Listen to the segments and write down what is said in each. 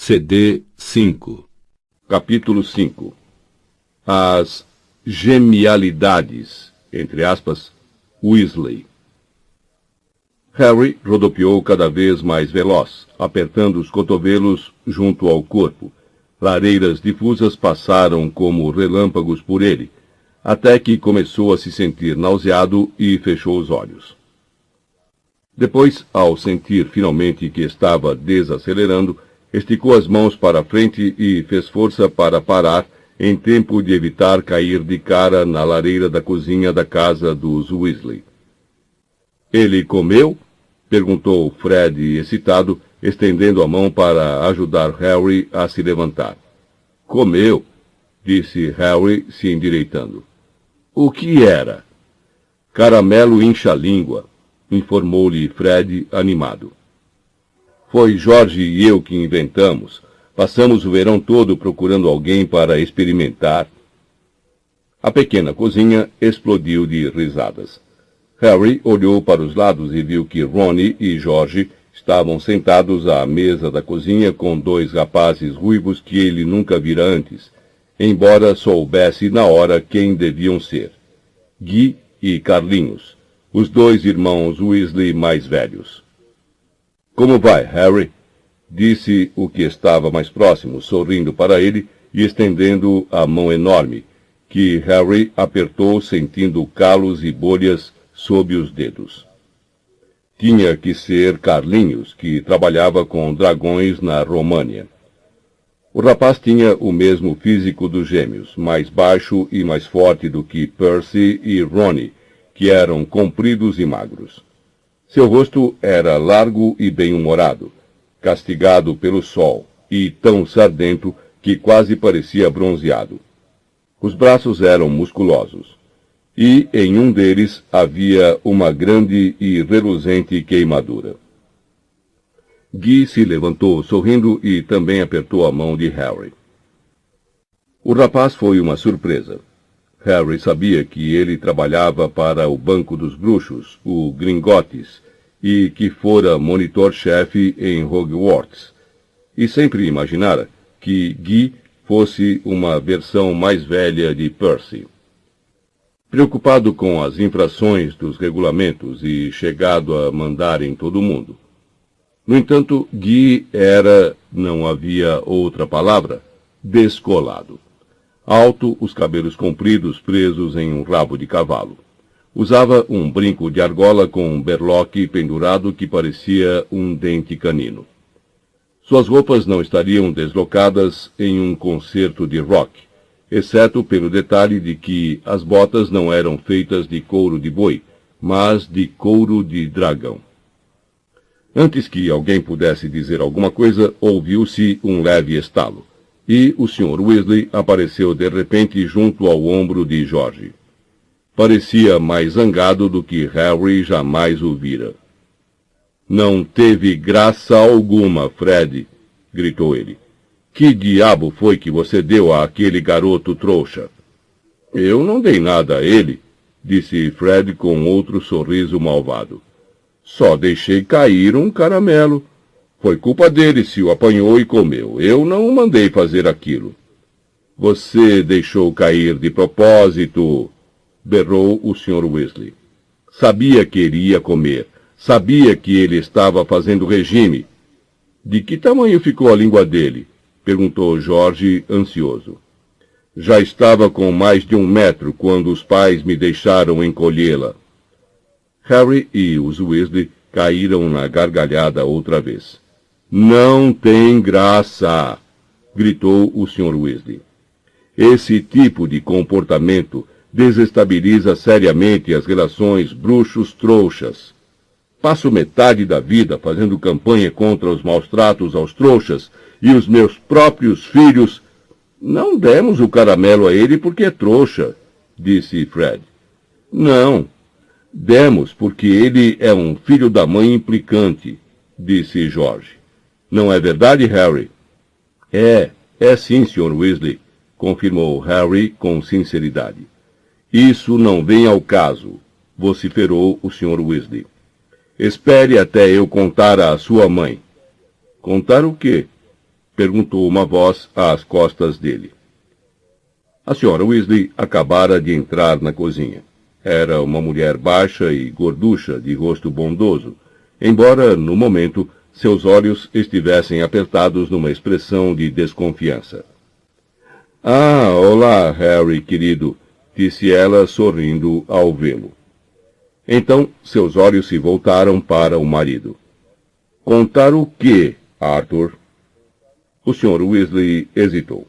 CD 5. Capítulo 5. As genialidades, entre aspas, Weasley. Harry rodopiou cada vez mais veloz, apertando os cotovelos junto ao corpo. Lareiras difusas passaram como relâmpagos por ele, até que começou a se sentir nauseado e fechou os olhos. Depois, ao sentir finalmente que estava desacelerando, esticou as mãos para a frente e fez força para parar, em tempo de evitar cair de cara na lareira da cozinha da casa dos Weasley. "Ele comeu?" perguntou Fred, excitado, estendendo a mão para ajudar Harry a se levantar. "Comeu", disse Harry, se endireitando. "O que era?" "Caramelo incha-língua", informou-lhe Fred, animado. "Foi Jorge e eu que inventamos. Passamos o verão todo procurando alguém para experimentar." A pequena cozinha explodiu de risadas. Harry olhou para os lados e viu que Rony e Jorge estavam sentados à mesa da cozinha com dois rapazes ruivos que ele nunca vira antes, embora soubesse na hora quem deviam ser: Guy e Carlinhos, os dois irmãos Weasley mais velhos. "Como vai, Harry?" disse o que estava mais próximo, sorrindo para ele e estendendo a mão enorme, que Harry apertou sentindo calos e bolhas sob os dedos. Tinha que ser Carlinhos, que trabalhava com dragões na România. O rapaz tinha o mesmo físico dos gêmeos, mais baixo e mais forte do que Percy e Rony, que eram compridos e magros. Seu rosto era largo e bem-humorado, castigado pelo sol, e tão sardento que quase parecia bronzeado. Os braços eram musculosos, e em um deles havia uma grande e reluzente queimadura. Guy se levantou sorrindo e também apertou a mão de Harry. O rapaz foi uma surpresa. Harry sabia que ele trabalhava para o Banco dos Bruxos, o Gringotts, e que fora monitor-chefe em Hogwarts, e sempre imaginara que Guy fosse uma versão mais velha de Percy. Preocupado com as infrações dos regulamentos e chegado a mandar em todo mundo. No entanto, Guy era, não havia outra palavra, descolado. Alto, os cabelos compridos presos em um rabo de cavalo. Usava um brinco de argola com um berloque pendurado que parecia um dente canino. Suas roupas não estariam deslocadas em um concerto de rock, exceto pelo detalhe de que as botas não eram feitas de couro de boi, mas de couro de dragão. Antes que alguém pudesse dizer alguma coisa, ouviu-se um leve estalo, e o Sr. Weasley apareceu de repente junto ao ombro de Jorge. Parecia mais zangado do que Harry jamais o vira. "Não teve graça alguma, Fred", gritou ele. "Que diabo foi que você deu àquele garoto trouxa?" "Eu não dei nada a ele", disse Fred com outro sorriso malvado. "Só deixei cair um caramelo. Foi culpa dele se o apanhou e comeu. Eu não o mandei fazer aquilo." "Você deixou cair de propósito", berrou o Sr. Weasley. "Sabia que ele ia comer. Sabia que ele estava fazendo regime." "De que tamanho ficou a língua dele?" perguntou Jorge, ansioso. "Já estava com mais de 1 metro quando os pais me deixaram encolhê-la." Harry e os Weasley caíram na gargalhada outra vez. "Não tem graça!" gritou o Sr. Weasley. "Esse tipo de comportamento desestabiliza seriamente as relações bruxos-trouxas. Passo metade da vida fazendo campanha contra os maus-tratos aos trouxas e os meus próprios filhos... Não demos o caramelo a ele porque é trouxa", disse Fred. "Não, demos porque ele é um filho da mãe implicante", disse Jorge. "Não é verdade, Harry?" É sim, Sr. Weasley", confirmou Harry com sinceridade. "Isso não vem ao caso", vociferou o Sr. Weasley. "Espere até eu contar à sua mãe." "Contar o quê?" perguntou uma voz às costas dele. A senhora Weasley acabara de entrar na cozinha. Era uma mulher baixa e gorducha, de rosto bondoso, embora, no momento, seus olhos estivessem apertados numa expressão de desconfiança. — Ah, olá, Harry, querido, disse ela, sorrindo ao vê-lo. Então, seus olhos se voltaram para o marido. — Contar o quê, Arthur? O Sr. Weasley hesitou.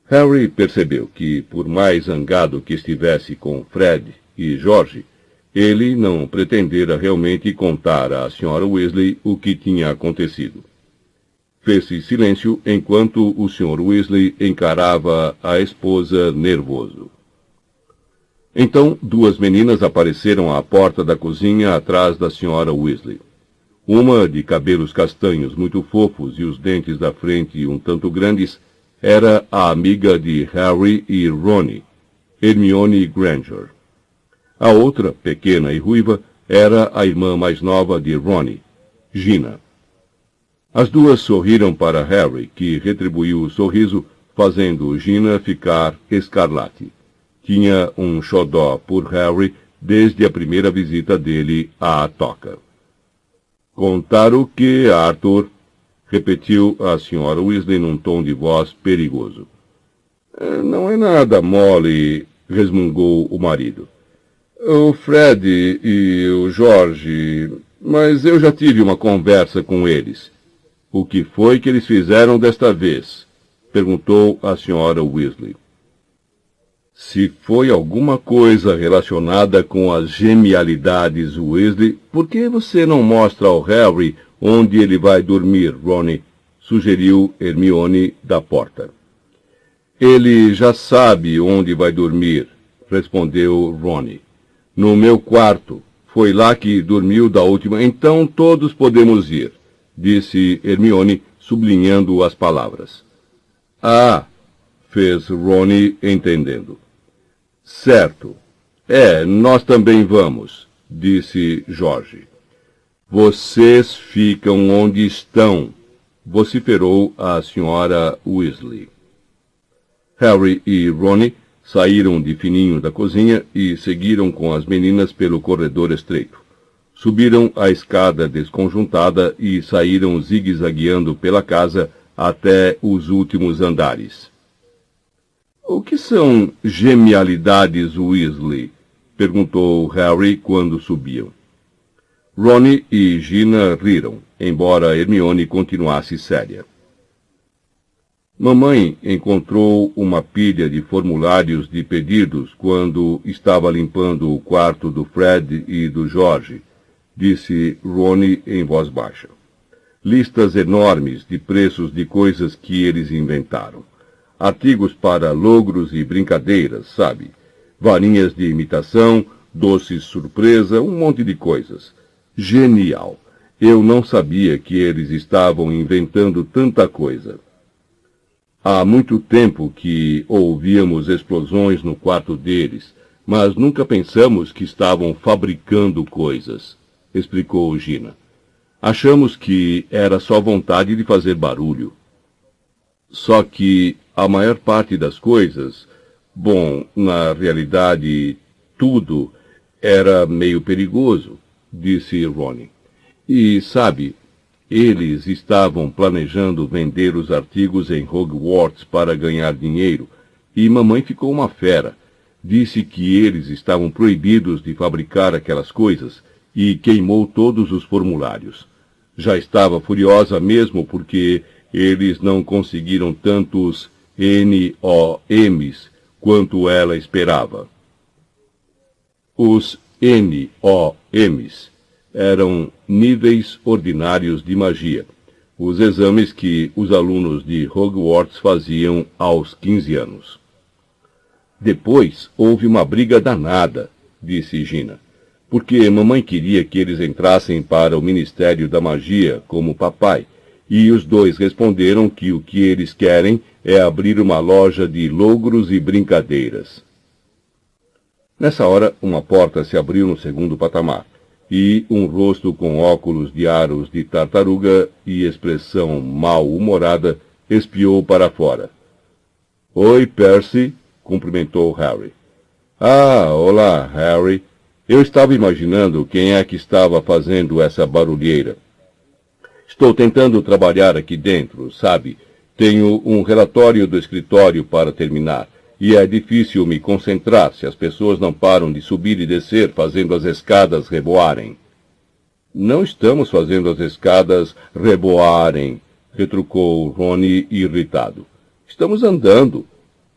Harry percebeu que, por mais zangado que estivesse com Fred e George, ele não pretendera realmente contar à Sra. Weasley o que tinha acontecido. Fez-se silêncio enquanto o Sr. Weasley encarava a esposa nervoso. Então, duas meninas apareceram à porta da cozinha atrás da Sra. Weasley. Uma, de cabelos castanhos muito fofos e os dentes da frente um tanto grandes, era a amiga de Harry e Ron, Hermione Granger. A outra, pequena e ruiva, era a irmã mais nova de Ron, Gina. As duas sorriram para Harry, que retribuiu o sorriso, fazendo Gina ficar escarlate. Tinha um xodó por Harry desde a primeira visita dele à toca. — Contar o que, Arthur? Repetiu a Sra. Weasley num tom de voz perigoso. — Não é nada, Molly, resmungou o marido. O Fred e o George... Mas eu já tive uma conversa com eles. O que foi que eles fizeram desta vez? Perguntou a Sra. Weasley. Se foi alguma coisa relacionada com as genialidades Weasley, por que você não mostra ao Harry onde ele vai dormir, Ron? Sugeriu Hermione da porta. Ele já sabe onde vai dormir, respondeu Ron. No meu quarto. Foi lá que dormiu da última. Então todos podemos ir, disse Hermione, sublinhando as palavras. Ah, fez Ron entendendo. Certo. Nós também vamos, disse George. Vocês ficam onde estão, vociferou a Sra. Weasley. Harry e Ron saíram de fininho da cozinha e seguiram com as meninas pelo corredor estreito. Subiram a escada desconjuntada e saíram zigue-zagueando pela casa até os últimos andares. O que são genialidades Weasley? Perguntou Harry quando subiam. Ron e Gina riram, embora Hermione continuasse séria. Mamãe encontrou uma pilha de formulários de pedidos quando estava limpando o quarto do Fred e do George, disse Ron em voz baixa. Listas enormes de preços de coisas que eles inventaram. Artigos para logros e brincadeiras, sabe? Varinhas de imitação, doces surpresa, um monte de coisas. Genial! Eu não sabia que eles estavam inventando tanta coisa. Há muito tempo que ouvíamos explosões no quarto deles, mas nunca pensamos que estavam fabricando coisas, explicou Gina. Achamos que era só vontade de fazer barulho. Só que a maior parte das coisas, bom, na realidade, tudo era meio perigoso, disse Ron. E, sabe, eles estavam planejando vender os artigos em Hogwarts para ganhar dinheiro, e mamãe ficou uma fera. Disse que eles estavam proibidos de fabricar aquelas coisas e queimou todos os formulários. Já estava furiosa mesmo porque eles não conseguiram tantos NOMs quanto ela esperava. Os NOMs eram níveis ordinários de magia, os exames que os alunos de Hogwarts faziam aos 15 anos. Depois houve uma briga danada, disse Gina, porque mamãe queria que eles entrassem para o Ministério da Magia como papai, e os dois responderam que o que eles querem é abrir uma loja de logros e brincadeiras. Nessa hora, uma porta se abriu no segundo patamar, e um rosto com óculos de aros de tartaruga e expressão mal-humorada espiou para fora. Oi, Percy, cumprimentou Harry. Ah, olá, Harry. Eu estava imaginando quem é que estava fazendo essa barulheira. Estou tentando trabalhar aqui dentro, sabe? Tenho um relatório do escritório para terminar, e é difícil me concentrar se as pessoas não param de subir e descer fazendo as escadas reboarem. Não estamos fazendo as escadas reboarem, retrucou Rony irritado. Estamos andando.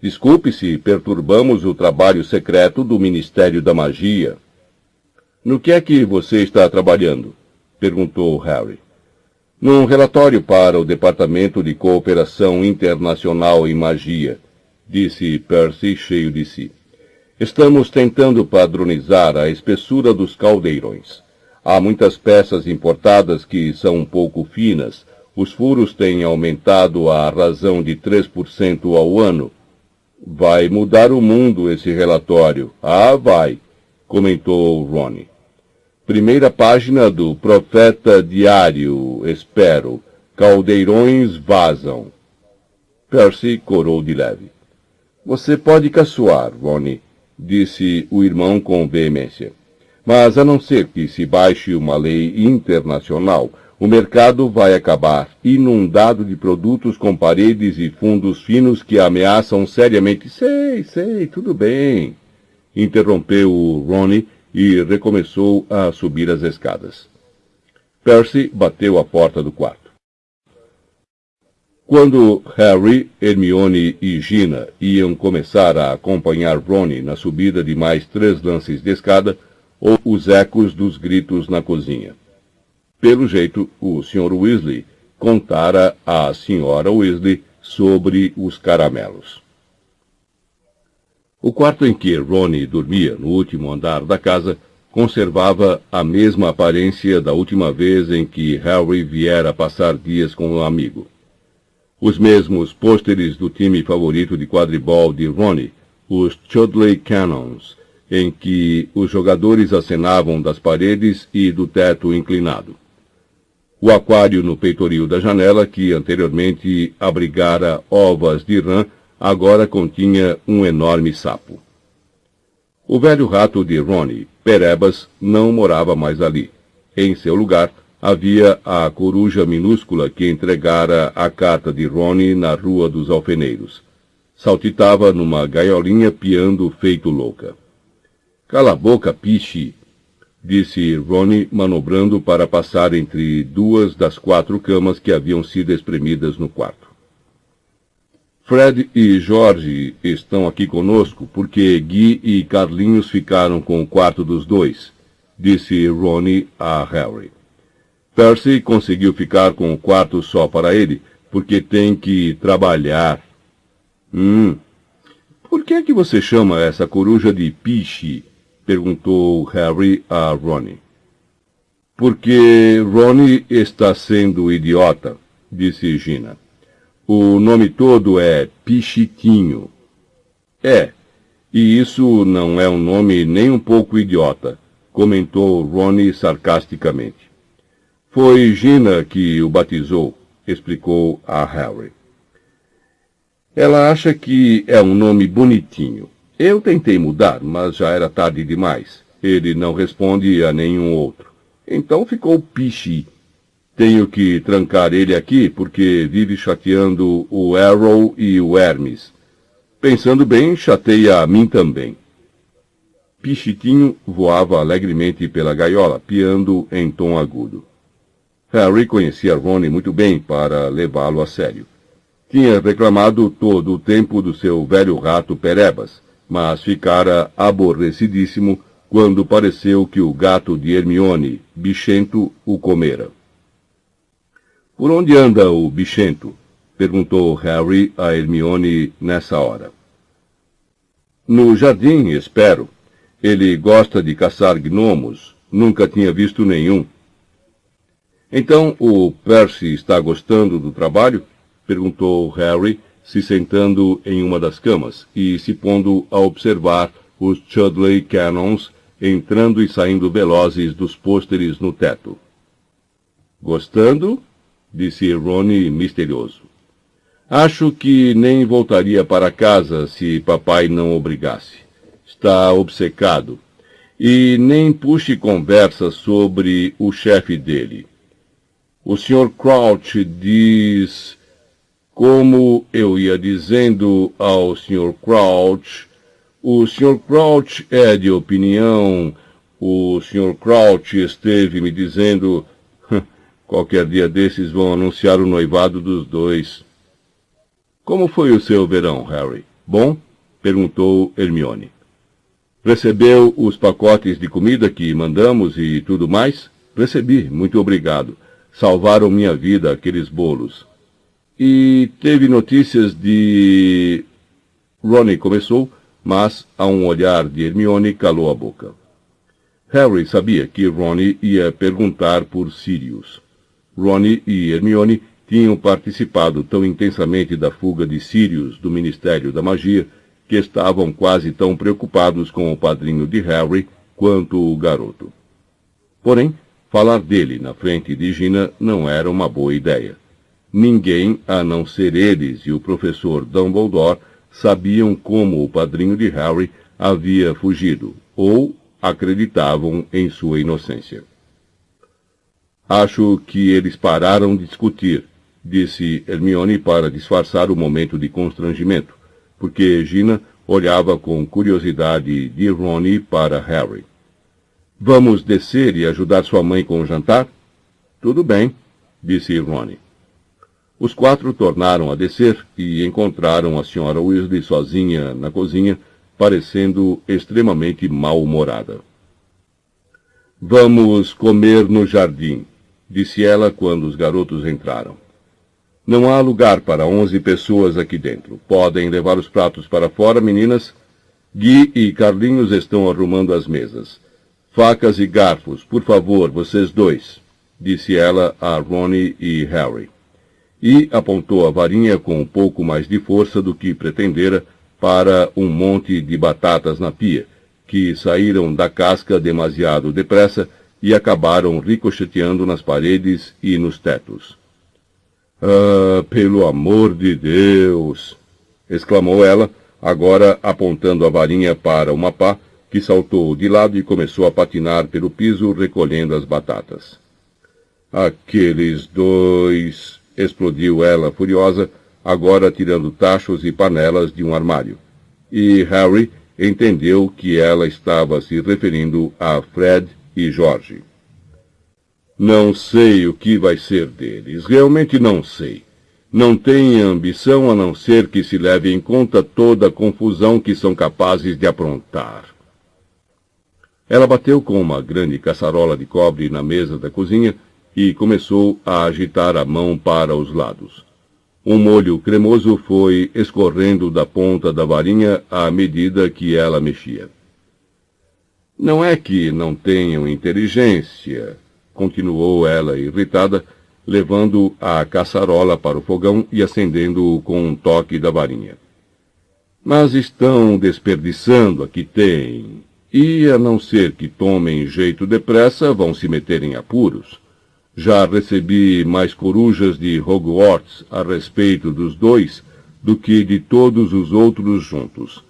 Desculpe se perturbamos o trabalho secreto do Ministério da Magia. No que é que você está trabalhando? Perguntou Harry. Num relatório para o Departamento de Cooperação Internacional em Magia, disse Percy cheio de si. Estamos tentando padronizar a espessura dos caldeirões. Há muitas peças importadas que são um pouco finas. Os furos têm aumentado à razão de 3% ao ano. Vai mudar o mundo esse relatório. Ah, vai, comentou Rony. Primeira página do Profeta Diário, espero. Caldeirões vazam. Percy corou de leve. Você pode caçoar, Rony, disse o irmão com veemência. Mas a não ser que se baixe uma lei internacional, o mercado vai acabar inundado de produtos com paredes e fundos finos que ameaçam seriamente... Sei, tudo bem, interrompeu o Rony e recomeçou a subir as escadas. Percy bateu à porta do quarto. Quando Harry, Hermione e Gina iam começar a acompanhar Rony na subida de mais 3 lances de escada, ouviu os ecos dos gritos na cozinha. Pelo jeito, o Sr. Weasley contara à Sra. Weasley sobre os caramelos. O quarto em que Rony dormia, no último andar da casa, conservava a mesma aparência da última vez em que Harry viera passar dias com um amigo. Os mesmos pôsteres do time favorito de quadribol de Rony, os Chudley Cannons, em que os jogadores acenavam das paredes e do teto inclinado. O aquário no peitoril da janela, que anteriormente abrigara ovas de rã, agora continha um enorme sapo. O velho rato de Rony, Perebas, não morava mais ali. Em seu lugar, havia a coruja minúscula que entregara a carta de Rony na Rua dos Alfeneiros. Saltitava numa gaiolinha piando feito louca. Cala a boca, piche, disse Rony, manobrando para passar entre 2 das 4 camas que haviam sido espremidas no quarto. Fred e George estão aqui conosco porque Guy e Carlinhos ficaram com o quarto dos 2, disse Rony a Harry. Percy conseguiu ficar com o quarto só para ele, porque tem que trabalhar. Por que é que você chama essa coruja de piche? Perguntou Harry a Rony. Porque Rony está sendo idiota, disse Gina. O nome todo é Pichitinho. É, e isso não é um nome nem um pouco idiota, comentou Rony sarcasticamente. Foi Gina que o batizou, explicou a Harry. Ela acha que é um nome bonitinho. Eu tentei mudar, mas já era tarde demais. Ele não responde a nenhum outro. Então ficou Pichi. Tenho que trancar ele aqui porque vive chateando o Arrow e o Hermes. Pensando bem, chateia a mim também. Pichitinho voava alegremente pela gaiola, piando em tom agudo. Harry conhecia Rony muito bem para levá-lo a sério. Tinha reclamado todo o tempo do seu velho rato Perebas, mas ficara aborrecidíssimo quando pareceu que o gato de Hermione, Bichento, o comera. Por onde anda o Bichento? Perguntou Harry a Hermione nessa hora. No jardim, espero. Ele gosta de caçar gnomos. Nunca tinha visto nenhum. Então o Percy está gostando do trabalho? Perguntou Harry, se sentando em uma das camas e se pondo a observar os Chudley Cannons entrando e saindo velozes dos pôsteres no teto. Gostando? Disse Rony misterioso. Acho que nem voltaria para casa se papai não obrigasse. Está obcecado. E nem puxe conversa sobre o chefe dele. O Sr. Crouch diz... Como eu ia dizendo ao Sr. Crouch, o Sr. Crouch é de opinião... O Sr. Crouch esteve me dizendo... Qualquer dia desses vão anunciar o noivado dos dois. Como foi o seu verão, Harry? Bom? Perguntou Hermione. Recebeu os pacotes de comida que mandamos e tudo mais? Recebi, muito obrigado. Salvaram minha vida aqueles bolos. E teve notícias de... Ron começou, mas a um olhar de Hermione calou a boca. Harry sabia que Ron ia perguntar por Sirius. Ron e Hermione tinham participado tão intensamente da fuga de Sirius do Ministério da Magia que estavam quase tão preocupados com o padrinho de Harry quanto o garoto. Porém, falar dele na frente de Gina não era uma boa ideia. Ninguém, a não ser eles e o professor Dumbledore, sabiam como o padrinho de Harry havia fugido, ou acreditavam em sua inocência. Acho que eles pararam de discutir, disse Hermione para disfarçar o momento de constrangimento, porque Gina olhava com curiosidade de Ron para Harry. Vamos descer e ajudar sua mãe com o jantar? Tudo bem, disse Ron. Os quatro tornaram a descer e encontraram a Sra. Weasley sozinha na cozinha, parecendo extremamente mal-humorada. Vamos comer no jardim, disse ela quando os garotos entraram. Não há lugar para 11 pessoas aqui dentro. Podem levar os pratos para fora, meninas? Gui e Carlinhos estão arrumando as mesas. Facas e garfos, por favor, vocês dois, disse ela a Ron e Harry. E apontou a varinha com um pouco mais de força do que pretendera para um monte de batatas na pia, que saíram da casca demasiado depressa e acabaram ricocheteando nas paredes e nos tetos. Ah, pelo amor de Deus! Exclamou ela, agora apontando a varinha para uma pá, que saltou de lado e começou a patinar pelo piso, recolhendo as batatas. Aqueles dois... explodiu ela furiosa, agora tirando tachos e panelas de um armário. E Harry entendeu que ela estava se referindo a Fred e George. Não sei o que vai ser deles, realmente não sei. Não têm ambição a não ser que se leve em conta toda a confusão que são capazes de aprontar. Ela bateu com uma grande caçarola de cobre na mesa da cozinha e começou a agitar a mão para os lados. Um molho cremoso foi escorrendo da ponta da varinha à medida que ela mexia. Não é que não tenham inteligência, continuou ela irritada, levando a caçarola para o fogão e acendendo-o com um toque da varinha. Mas estão desperdiçando a que têm, e a não ser que tomem jeito depressa, vão se meter em apuros. Já recebi mais corujas de Hogwarts a respeito dos dois do que de todos os outros juntos.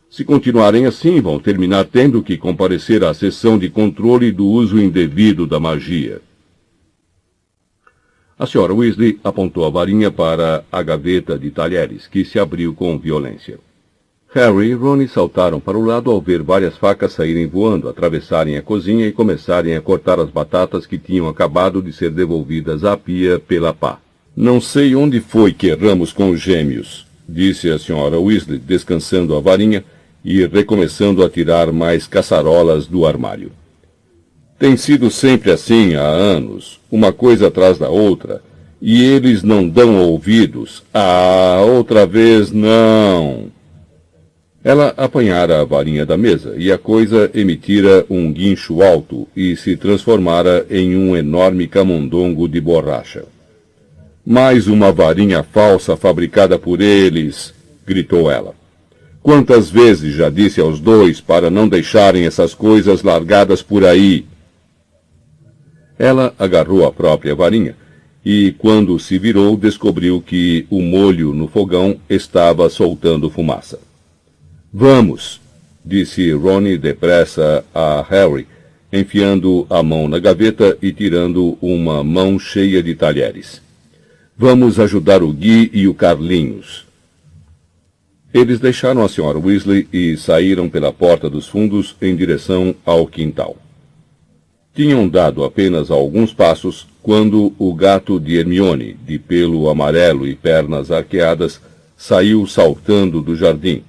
Se continuarem assim, vão terminar tendo que comparecer à sessão de controle do uso indevido da magia. A Sra. Weasley apontou a varinha para a gaveta de talheres, que se abriu com violência. Harry e Ron saltaram para o lado ao ver várias facas saírem voando, atravessarem a cozinha e começarem a cortar as batatas que tinham acabado de ser devolvidas à pia pela pá. Não sei onde foi que erramos com os gêmeos, disse a Sra. Weasley, descansando a varinha e recomeçando a tirar mais caçarolas do armário. Tem sido sempre assim há anos, uma coisa atrás da outra, e eles não dão ouvidos. Ah, outra vez não! Ela apanhara a varinha da mesa, e a coisa emitira um guincho alto e se transformara em um enorme camundongo de borracha. Mais uma varinha falsa fabricada por eles, gritou ela. Quantas vezes já disse aos dois para não deixarem essas coisas largadas por aí? Ela agarrou a própria varinha e quando se virou descobriu que o molho no fogão estava soltando fumaça. Vamos, disse Ron depressa a Harry, enfiando a mão na gaveta e tirando uma mão cheia de talheres. Vamos ajudar o Guy e o Carlinhos. Eles deixaram a Sra. Weasley e saíram pela porta dos fundos em direção ao quintal. Tinham dado apenas alguns passos quando o gato de Hermione, de pelo amarelo e pernas arqueadas, saiu saltando do jardim,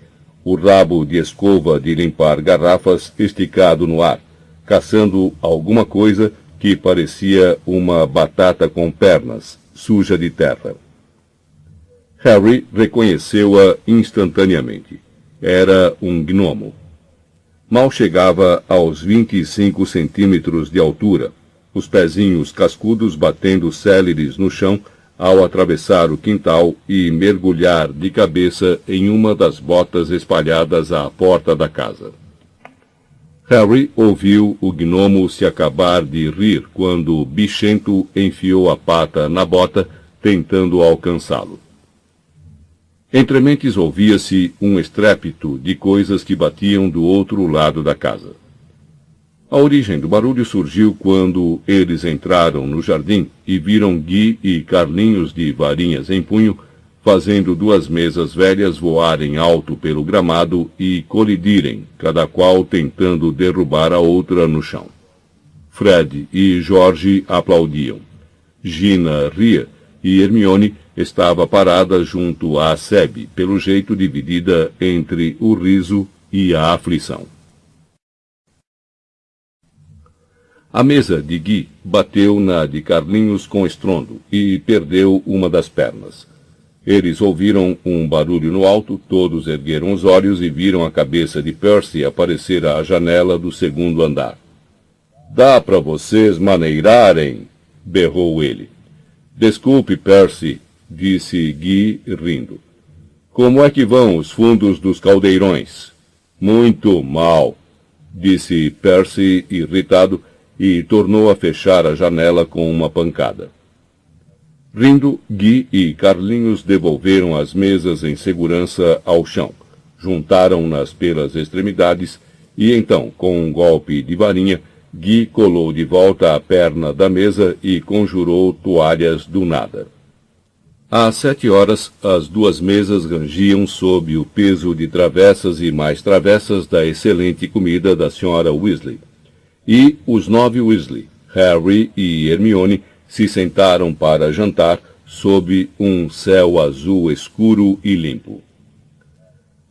o rabo de escova de limpar garrafas esticado no ar, caçando alguma coisa que parecia uma batata com pernas, suja de terra. Harry reconheceu-a instantaneamente. Era um gnomo. Mal chegava aos 25 centímetros de altura, os pezinhos cascudos batendo céleres no chão ao atravessar o quintal e mergulhar de cabeça em uma das botas espalhadas à porta da casa. Harry ouviu o gnomo se acabar de rir quando o bichento enfiou a pata na bota, tentando alcançá-lo. Entre mentes ouvia-se um estrépito de coisas que batiam do outro lado da casa. A origem do barulho surgiu quando eles entraram no jardim e viram Guy e Carlinhos de varinhas em punho, fazendo duas mesas velhas voarem alto pelo gramado e colidirem, cada qual tentando derrubar a outra no chão. Fred e George aplaudiam. Gina ria e Hermione estava parada junto à Sebe, pelo jeito dividida entre o riso e a aflição. A mesa de Guy bateu na de Carlinhos com estrondo e perdeu uma das pernas. Eles ouviram um barulho no alto, todos ergueram os olhos e viram a cabeça de Percy aparecer à janela do segundo andar. "Dá para vocês maneirarem!" berrou ele. "Desculpe, Percy", disse Guy, rindo. "Como é que vão os fundos dos caldeirões?" "Muito mal", disse Percy, irritado, e tornou a fechar a janela com uma pancada. Rindo, Guy e Carlinhos devolveram as mesas em segurança ao chão, juntaram-nas pelas extremidades e então, com um golpe de varinha, Guy colou de volta a perna da mesa e conjurou toalhas do nada. Às 7 horas, as duas mesas rangiam sob o peso de travessas e mais travessas da excelente comida da Sra. Weasley. E os 9 Weasley, Harry e Hermione, se sentaram para jantar sob um céu azul escuro e limpo.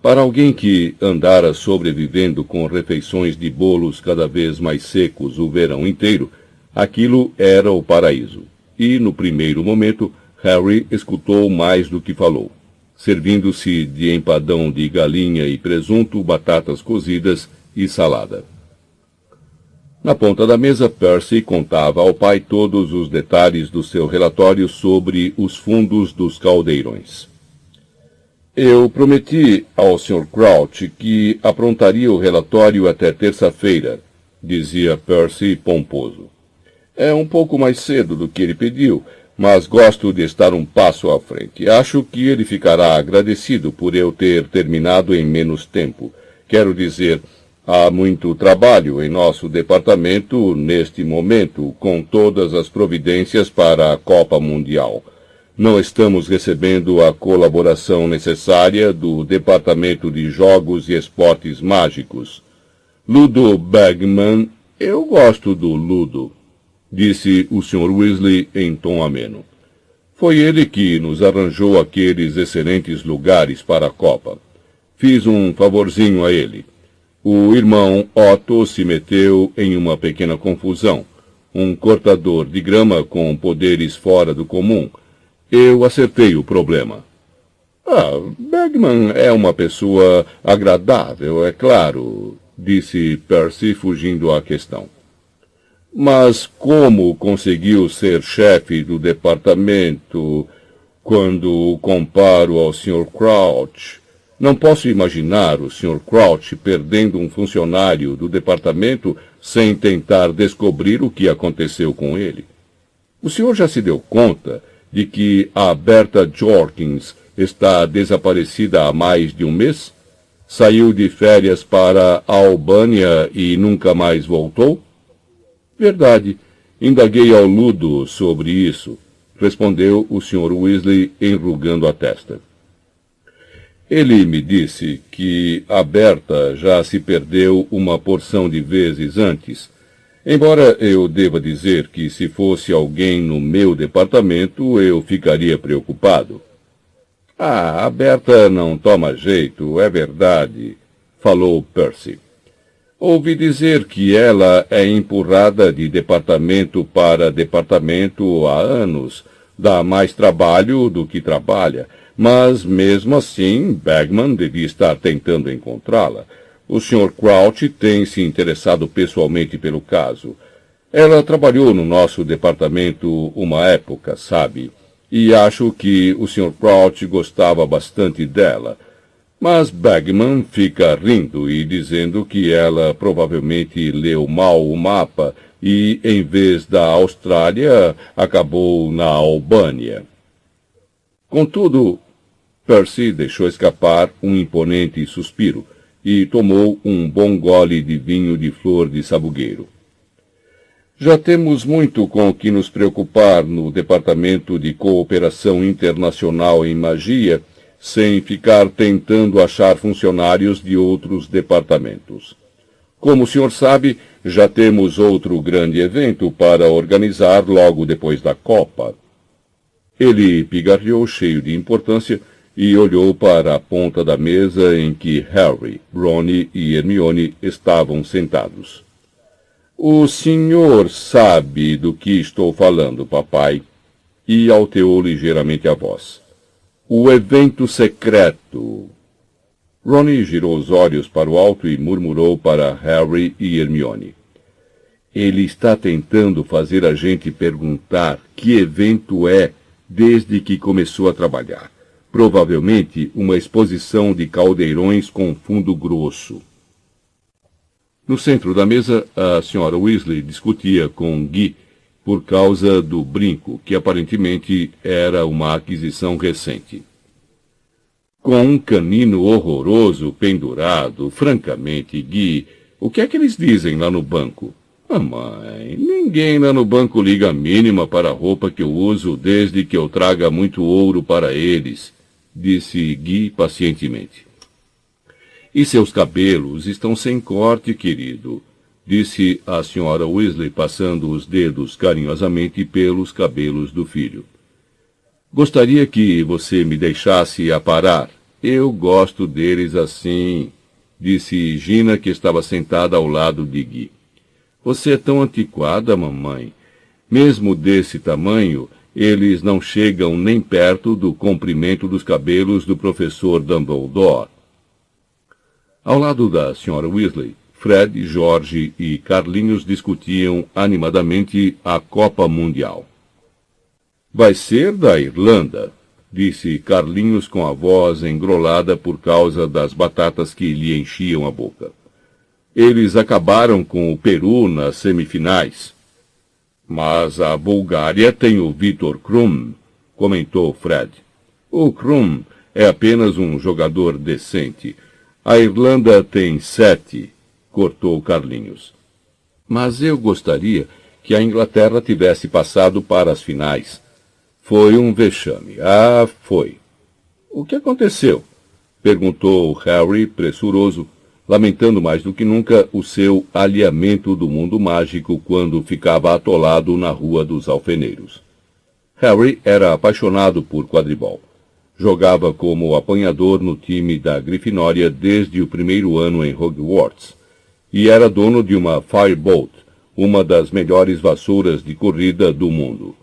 Para alguém que andara sobrevivendo com refeições de bolos cada vez mais secos o verão inteiro, aquilo era o paraíso. E, no primeiro momento, Harry escutou mais do que falou, servindo-se de empadão de galinha e presunto, batatas cozidas e salada. Na ponta da mesa, Percy contava ao pai todos os detalhes do seu relatório sobre os fundos dos caldeirões. "Eu prometi ao Sr. Crouch que aprontaria o relatório até terça-feira", dizia Percy pomposo. "É um pouco mais cedo do que ele pediu, mas gosto de estar um passo à frente. Acho que ele ficará agradecido por eu ter terminado em menos tempo. Quero dizer, há muito trabalho em nosso departamento neste momento, com todas as providências para a Copa Mundial. Não estamos recebendo a colaboração necessária do Departamento de Jogos e Esportes Mágicos. Ludo Bagman, eu gosto do Ludo", disse o Sr. Weasley em tom ameno. "Foi ele que nos arranjou aqueles excelentes lugares para a Copa. Fiz um favorzinho a ele. O irmão Otto se meteu em uma pequena confusão. Um cortador de grama com poderes fora do comum. Eu acertei o problema." Bagman é uma pessoa agradável, é claro", disse Percy, fugindo à questão. "Mas como conseguiu ser chefe do departamento quando o comparo ao Sr. Crouch? Não posso imaginar o Sr. Crouch perdendo um funcionário do departamento sem tentar descobrir o que aconteceu com ele." O senhor já se deu conta de que a Berta Jorkins está desaparecida há mais de um mês? Saiu de férias para a Albânia e nunca mais voltou? Verdade. Indaguei ao Ludo sobre isso, respondeu o Sr. Weasley, enrugando a testa. Ele me disse que a Berta já se perdeu uma porção de vezes antes, embora eu deva dizer que se fosse alguém no meu departamento eu ficaria preocupado. Ah, a Berta não toma jeito, é verdade, falou Percy. Ouvi dizer que ela é empurrada de departamento para departamento há anos, dá mais trabalho do que trabalha, mas mesmo assim Bagman devia estar tentando encontrá-la. O Sr. Crouch tem se interessado pessoalmente pelo caso. Ela trabalhou no nosso departamento uma época, sabe? E acho que o Sr. Crouch gostava bastante dela. Mas Bagman fica rindo e dizendo que ela provavelmente leu mal o mapa e, em vez da Austrália, acabou na Albânia. Contudo, Percy deixou escapar um imponente suspiro e tomou um bom gole de vinho de flor de sabugueiro. Já temos muito com o que nos preocupar no Departamento de Cooperação Internacional em Magia, sem ficar tentando achar funcionários de outros departamentos. Como o senhor sabe, já temos outro grande evento para organizar logo depois da Copa. Ele pigarreou cheio de importância e olhou para a ponta da mesa em que Harry, Ron e Hermione estavam sentados. O senhor sabe do que estou falando, papai, e alteou ligeiramente a voz. O evento secreto. Ron girou os olhos para o alto e murmurou para Harry e Hermione. Ele está tentando fazer a gente perguntar que evento é desde que começou a trabalhar. Provavelmente uma exposição de caldeirões com fundo grosso. No centro da mesa, a Sra. Weasley discutia com Guy por causa do brinco, que aparentemente era uma aquisição recente. Com um canino horroroso pendurado, francamente, Guy, o que é que eles dizem lá no banco? Mamãe, ninguém lá no banco liga a mínima para a roupa que eu uso desde que eu traga muito ouro para eles, disse Guy pacientemente. E seus cabelos estão sem corte, querido, disse a Sra. Weasley, passando os dedos carinhosamente pelos cabelos do filho. Gostaria que você me deixasse aparar. Eu gosto deles assim, disse Gina, que estava sentada ao lado de Guy. Você é tão antiquada, mamãe. Mesmo desse tamanho, eles não chegam nem perto do comprimento dos cabelos do professor Dumbledore. Ao lado da Sra. Weasley, Fred, George e Carlinhos discutiam animadamente a Copa Mundial. Vai ser da Irlanda, disse Carlinhos com a voz engrolada por causa das batatas que lhe enchiam a boca. Eles acabaram com o Peru nas semifinais. Mas a Bulgária tem o Viktor Krum, comentou Fred. O Krum é apenas um jogador decente. A Irlanda tem 7, cortou Carlinhos. Mas eu gostaria que a Inglaterra tivesse passado para as finais. Foi um vexame. Ah, foi. O que aconteceu? Perguntou Harry, pressuroso, lamentando mais do que nunca o seu alheamento do mundo mágico quando ficava atolado na Rua dos Alfeneiros. Harry era apaixonado por quadribol. Jogava como apanhador no time da Grifinória desde o primeiro ano em Hogwarts, e era dono de uma Firebolt, uma das melhores vassouras de corrida do mundo.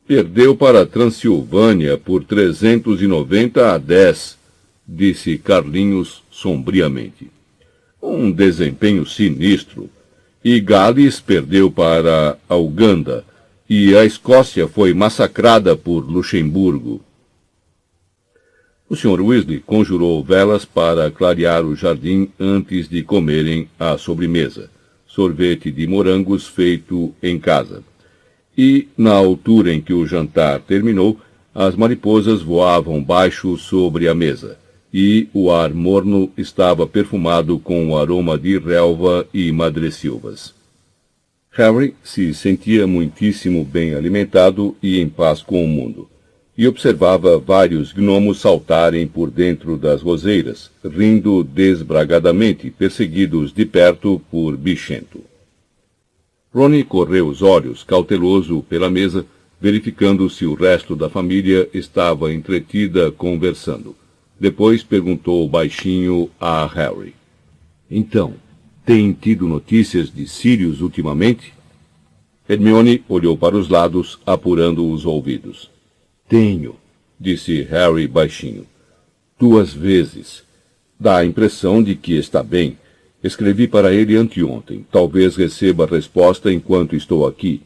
Perdeu para a Transilvânia por 390-10, disse Carlinhos sombriamente. Um desempenho sinistro. E Gales perdeu para a Uganda, e a Escócia foi massacrada por Luxemburgo. O Sr. Weasley conjurou velas para clarear o jardim antes de comerem a sobremesa, sorvete de morangos feito em casa. E, na altura em que o jantar terminou, as mariposas voavam baixo sobre a mesa, e o ar morno estava perfumado com o aroma de relva e madressilvas. Harry se sentia muitíssimo bem alimentado e em paz com o mundo, e observava vários gnomos saltarem por dentro das roseiras, rindo desbragadamente, perseguidos de perto por Bichento. Rony correu os olhos, cauteloso, pela mesa, verificando se o resto da família estava entretida conversando. Depois perguntou baixinho a Harry. Então, tem tido notícias de Sirius ultimamente? Hermione olhou para os lados, apurando os ouvidos. Tenho, disse Harry baixinho. 2 vezes. Dá a impressão de que está bem. Escrevi para ele anteontem. Talvez receba a resposta enquanto estou aqui.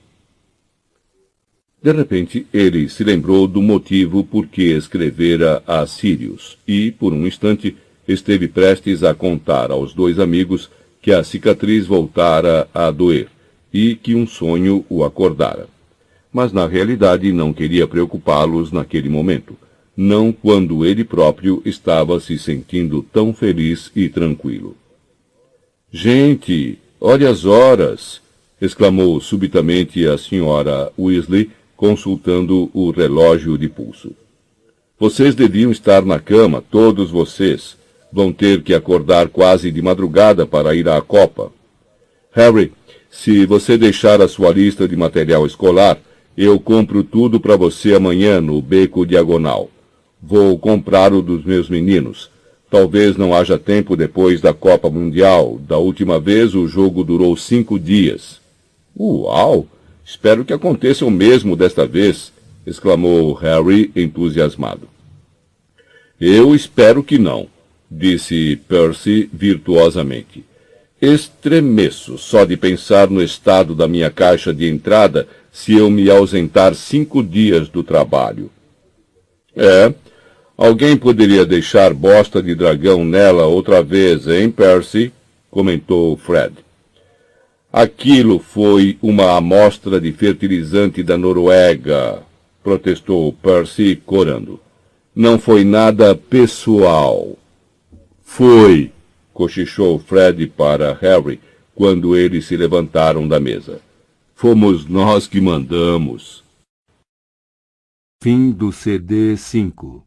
De repente, ele se lembrou do motivo por que escrevera a Sirius e, por um instante, esteve prestes a contar aos 2 amigos que a cicatriz voltara a doer e que um sonho o acordara. Mas, na realidade, não queria preocupá-los naquele momento, não quando ele próprio estava se sentindo tão feliz e tranquilo. Gente, olhe as horas! Exclamou subitamente a senhora Weasley, consultando o relógio de pulso. Vocês deviam estar na cama, todos vocês. Vão ter que acordar quase de madrugada para ir à Copa. Harry, se você deixar a sua lista de material escolar, eu compro tudo para você amanhã no Beco Diagonal. Vou comprar o dos meus meninos. Talvez não haja tempo depois da Copa Mundial. Da última vez o jogo durou 5 dias. Uau! Espero que aconteça o mesmo desta vez, exclamou Harry entusiasmado. Eu espero que não, disse Percy virtuosamente. Estremeço só de pensar no estado da minha caixa de entrada se eu me ausentar 5 dias do trabalho. Alguém poderia deixar bosta de dragão nela outra vez, hein, Percy? Comentou Fred. Aquilo foi uma amostra de fertilizante da Noruega, protestou Percy corando. Não foi nada pessoal. Foi, cochichou Fred para Harry quando eles se levantaram da mesa. Fomos nós que mandamos. Fim do CD 5.